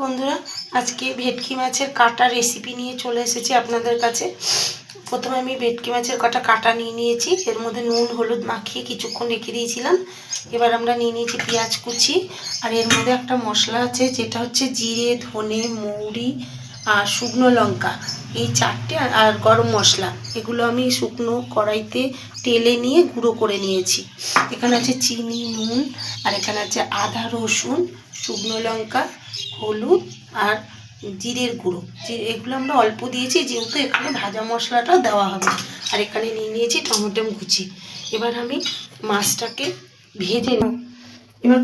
বন্ধুরা, আজকে ভেটকি মাছের কাটা রেসিপি নিয়ে চলে এসেছি আপনাদের কাছে। প্রথমে আমি ভেটকি মাছের কাটা নিয়ে নিয়েছি, এর মধ্যে নুন হলুদ মাখিয়ে কিছুক্ষণ রেখে দিয়েছিলাম। এবার আমরা নিয়ে নিয়েছি পেঁয়াজ কুচি, আর এর মধ্যে একটা মশলা আছে যেটা হচ্ছে জিরে, ধনে, মৌরি আর শুকনো লঙ্কা, এই চারটে, আর গরম মশলা। এগুলো আমি শুকনো কড়াইতে তেলে নিয়ে গুঁড়ো করে নিয়েছি। এখানে আছে চিনি, নুন, আর এখানে আছে আদা, রসুন, শুকনো লঙ্কা, হলুদ আর জিরের গুঁড়ো। এগুলো আমরা অল্প দিয়েছি যেহেতু এখানে ভাজা মশলাটাও দেওয়া হবে। আর এখানে নিয়ে নিয়েছি টমেটো কুচি। এবার আমি মাছটাকে ভেজে নেব। এবার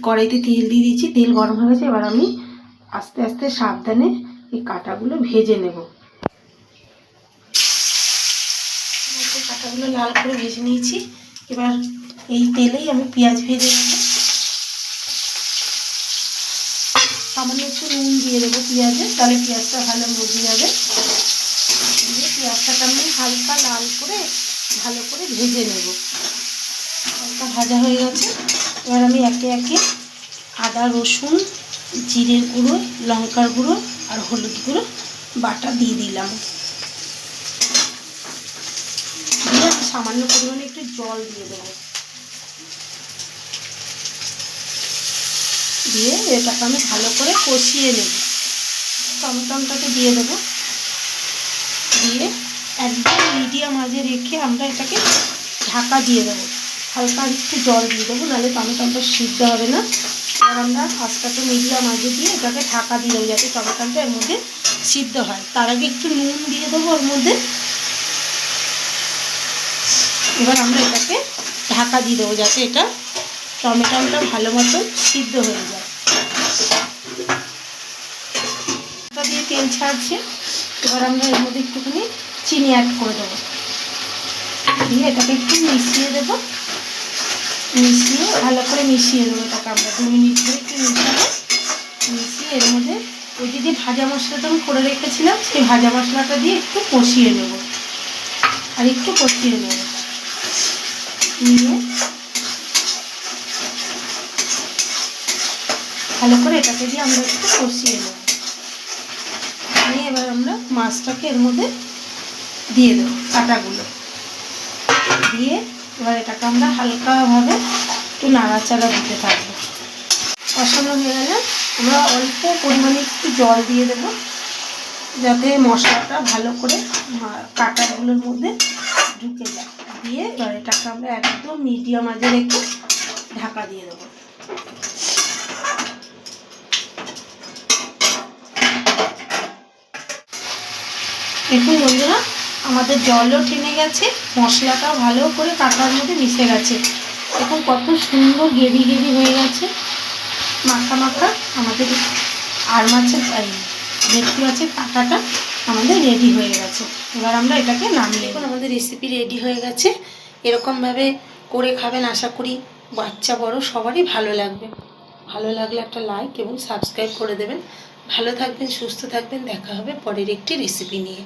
কড়াইতে তেল দিয়ে দিয়েছি, তেল গরম হয়ে গেছে। এবার আমি আস্তে আস্তে সাবধানে এই কাটাগুলো ভেজে নেব। কাটাগুলো লাল করে ভেজে নিয়েছি। এবার এই তেলেই আমি পেঁয়াজ ভেজে নেব। সামান্য একটু নুন দিয়ে দেবো পেঁয়াজে, তাহলে পেঁয়াজটা ভালো মজে যাবে। দিয়ে পেঁয়াজটাকে আমি হালকা লাল করে ভালো করে ভেজে নেব। হালকা ভাজা হয়ে গেছে। এবার আমি একে একে আদা, রসুন, জিরের গুঁড়ো, লঙ্কার গুঁড়ো আর হলুদ গুঁড়ো বাটা দিয়ে দিলাম। দিয়ে সামান্য পরিমাণে একটু জল দিয়ে দেবো। দিয়ে এটাকে আমি ভালো করে কষিয়ে নেব। টমেটোটাকে দিয়ে দেবো। দিয়ে একদম মিডিয়াম আঁচে রেখে আমরা এটাকে ঢাকা দিয়ে দেবো। হালকা একটু জল দিয়ে দেবো, নাহলে টমেটোটা সিদ্ধ হবে না। আর আমরা আস্তে মিডিয়াম আঁচে দিয়ে এটাকে ঢাকা দিয়ে দেবো যাতে টমেটোটা এর মধ্যে সিদ্ধ হয়। তার আগে একটু নুন দিয়ে দেবো ওর মধ্যে। এবার আমরা এটাকে ঢাকা দিয়ে দেবো যাতে এটা টমেটোটা ভালো মতো সিদ্ধ হয়ে যায়। দিয়ে তেল ছাড়ছে। এবার আমরা এর মধ্যে একটুখানি চিনি অ্যাড করে দেবো। দিয়ে এটাকে একটু মিশিয়ে দেবো। মিশিয়ে ভালো করে মিশিয়ে দেবো। এটাকে আমরা 2 মিনিট ধরে একটু মিশিয়ে এর মধ্যে ওই যে ভাজা মশলাটা আমি করে রেখেছিলাম সেই ভাজা মশলাটা দিয়ে একটু কষিয়ে নেব। আর একটু কষিয়ে নেব নিয়ে ভালো করে এটাকে দিয়ে আমরা একটু কষিয়ে নেব। নিয়ে এবার আমরা মাছটাকে এর মধ্যে দিয়ে দেবো, কাটাগুলো দিয়ে এবার এটাকে আমরা হালকাভাবে একটু নাড়াচাড়া দিতে থাকবো। কষানো হয়ে গেলে আমরা অল্প পরিমাণে একটু জল দিয়ে দেবো যাতে মশলাটা ভালো করে কাটাগুলোর মধ্যে ঢুকে যায়। দিয়ে এবার এটাকে আমরা একদম মিডিয়াম আঁচে রেখে ঢাকা দিয়ে দেবো। দেখুন বন্ধুরা, আমাদের জলও টেনে গেছে, মশলাটাও ভালো করে কাটার মধ্যে মিশে গেছে। এখন কত সুন্দর গেভি হয়ে গেছে, মাখা মাখা। আমাদের আর মাছের ভেটকি মাছের কাটাটা আমাদের রেডি হয়ে গেছে। এবার আমরা এটাকে নামিয়ে এখন আমাদের রেসিপি রেডি হয়ে গেছে। এরকমভাবে করে খাবেন, আশা করি বাচ্চা বড় সবারই ভালো লাগবে। ভালো লাগলে একটা লাইক এবং সাবস্ক্রাইব করে দেবেন। ভালো থাকবেন, সুস্থ থাকবেন। দেখা হবে পরের একটি রেসিপি নিয়ে।